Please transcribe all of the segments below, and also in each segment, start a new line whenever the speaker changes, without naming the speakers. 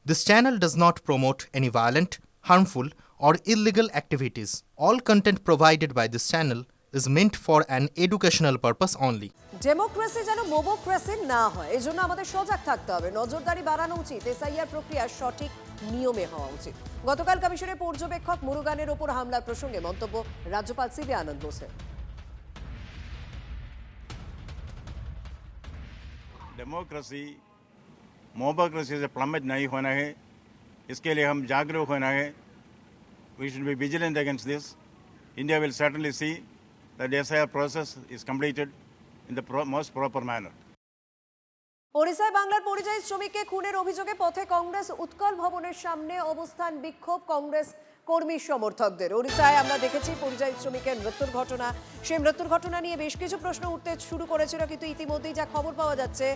This channel does not promote any violent, harmful, or illegal activities. All content provided by this channel is meant for an educational purpose only.
Democracy যেন মোবোক্রেসি না হয় এজন্য আমাদের সজাগ থাকতে হবে, নজরদারি বাড়ানো উচিত, এসআইআর প্রক্রিয়া সঠিক নিয়মে হওয়া উচিত। গতকাল কমিশনের পর্যবেক্ষক মুরুগানের ওপর হামলার প্রসঙ্গে মন্তব্য রাজ্যপাল সিবি আনন্দ বোসের।
डेमोक्रेसी मोबोक्रेसी से प्लमेट नहीं होना है, इसके लिए हम जागरूक होना है। We should be vigilant against this. India will certainly see that the SIR process is completed in the most proper manner.
ওড়িশায় বাংলার পরিযায়ী শ্রমিককে খুনের অভিযোগে পথে কংগ্রেস উৎকল ভবনের সামনে অবস্থান বিক্ষোভ কংগ্রেস কর্মী সমর্থকদের। ওড়িশায় আমরা দেখেছি পরিযায়ী শ্রমিকের মৃত্যুর ঘটনা, সেই মৃত্যুর ঘটনা নিয়ে বেশ কিছু প্রশ্ন উঠতে শুরু করেছিল, কিন্তু ইতিমধ্যেই যা খবর পাওয়া যাচ্ছে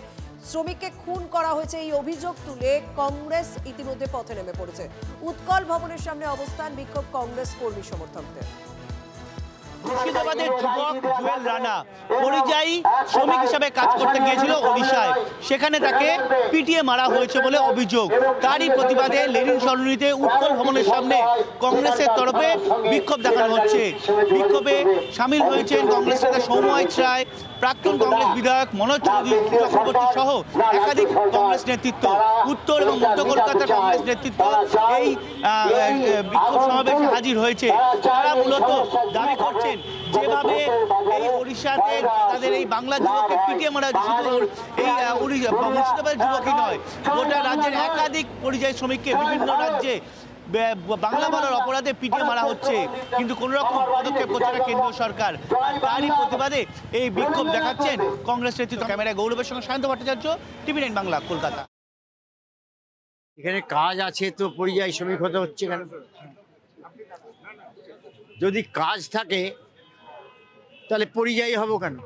শ্রমিককে খুন করা হয়েছে এই অভিযোগ তুলে কংগ্রেস ইতিমধ্যে পথে নেমে পড়েছে। উৎকল ভবনের সামনে অবস্থান বিক্ষোভ কংগ্রেস কর্মী সমর্থকদের।
মুর্শিদাবাদের যুবক জুয়েল রানা পরিযায়ী শ্রমিক হিসাবে কাজ করতে গিয়েছিল ওড়িশায়, সেখানে তাকে পিটিয়ে মারা হয়েছে বলে অভিযোগ। তারই প্রতিবাদে লেনিন সরণিতে উৎকল ভবনের সামনে কংগ্রেসের তরফে বিক্ষোভ দেখানো হচ্ছে। বিক্ষোভে সামিল হয়েছেন কংগ্রেস নেতা সৌম্য রায়, প্রাক্তন কংগ্রেস বিধায়ক মনোজ চক্রবর্তী সহ একাধিক কংগ্রেস নেতৃত্ব। উত্তর এবং মধ্য কলকাতার কংগ্রেস নেতৃত্ব এই বিক্ষোভ সমাবেশে হাজির হয়েছে। তারা মূলত দাবি করছেন যেভাবে এই ওড়িশাতে তাদের এই বাংলা যুবককে পিটিয়ে মারা হয়েছে, শুধু এই মুর্শিদাবাদের যুবকই নয়, গোটা রাজ্যের একাধিক পরিযায়ী শ্রমিককে বিভিন্ন রাজ্যে বাংলা বলার অপরাধে পিটিয়ে মারা হচ্ছে, কিন্তু কোনো রকম পদক্ষেপ করছে না কেন্দ্রীয় সরকার। তারই প্রতিবাদে এই বিক্ষোভ দেখাচ্ছেন কংগ্রেস নেতৃত্ব। ক্যামেরায় গৌরবের সঙ্গে সায়ন্ত ভট্টাচার্য, TV9 বাংলা, কলকাতা।
এখানে কাজ আছে তো পরিযায়ী শ্রমিক হতে হচ্ছে কেন? যদি কাজ থাকে তাহলে পরিযায়ী হব কেন?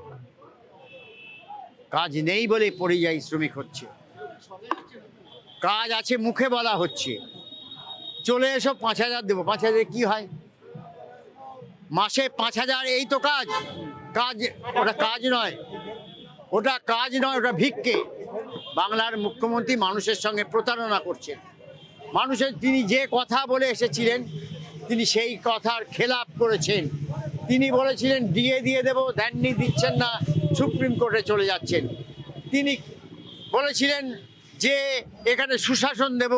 কাজ নেই বলে পরিযায়ী শ্রমিক হচ্ছে। কাজ আছে মুখে বলা হচ্ছে চলে এসো 5,000 দেবো। 5,000 কি হয়? মাসে 5,000, এই তো কাজ? কাজ ওটা কাজ নয়, ওটা কাজ নয়, ওটা ভিক্ষে। বাংলার মুখ্যমন্ত্রী মানুষের সঙ্গে প্রতারণা করছেন। মানুষের তিনি যে কথা বলে এসেছিলেন তিনি সেই কথার খেলাপ করেছেন। তিনি বলেছিলেন দিয়ে দেবো, দেননি, দিচ্ছেন না, সুপ্রিম কোর্টে চলে যাচ্ছেন। তিনি বলেছিলেন যে এখানে সুশাসন দেব,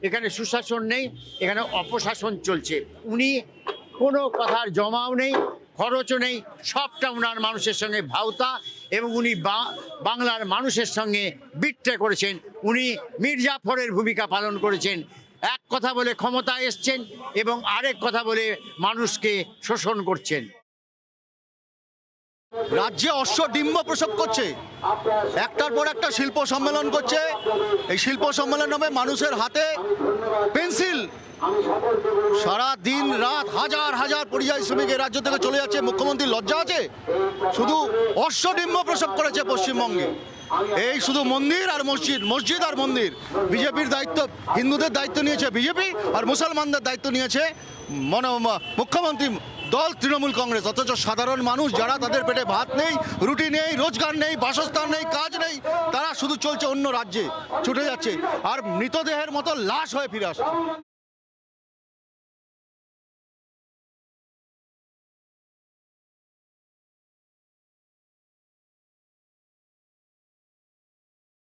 এখানে সুশাসন নেই, এখানে অপশাসন চলছে। উনি কোনো কথার জমাও নেই, খরচও নেই, সবটা ওনার মানুষের সঙ্গে ভাওতা, এবং উনি বাংলার মানুষের সঙ্গে বিট্রে করেছেন। উনি মির্জাফরের ভূমিকা পালন করেছেন। এক কথা বলে ক্ষমতায় এসছেন এবং আরেক কথা বলে মানুষকে শোষণ করছেন।
রাজ্যে অশ্বডিম্ব প্রসব করছে, একটার পর একটা শিল্প সম্মেলন করছে। এই শিল্প সম্মেলন নামে মানুষের হাতে পেন্সিল, সারা দিন রাত হাজার হাজার পরিযায়ী শ্রমিক এই রাজ্য থেকে চলে যাচ্ছে। মুখ্যমন্ত্রীর লজ্জা আছে? শুধু অশ্বডিম্ব প্রসব করেছে পশ্চিমবঙ্গে। এই শুধু মন্দির আর মসজিদ, মসজিদ আর মন্দির। বিজেপির দায়িত্ব, হিন্দুদের দায়িত্ব নিয়েছে বিজেপি, আর মুসলমানদের দায়িত্ব নিয়েছে মুখ্যমন্ত্রী দল তৃণমূল কংগ্রেস। অথচ সাধারণ মানুষ যারা, তাদের পেটে ভাত নেই, রুটি নেই, রোজগার নেই, বাসস্থান নেই, কাজ নেই, তারা শুধু চলছে অন্য রাজ্যে, ছুটে যাচ্ছে আর মৃতদেহের মতো লাশ হয়ে ফিরে আসছে।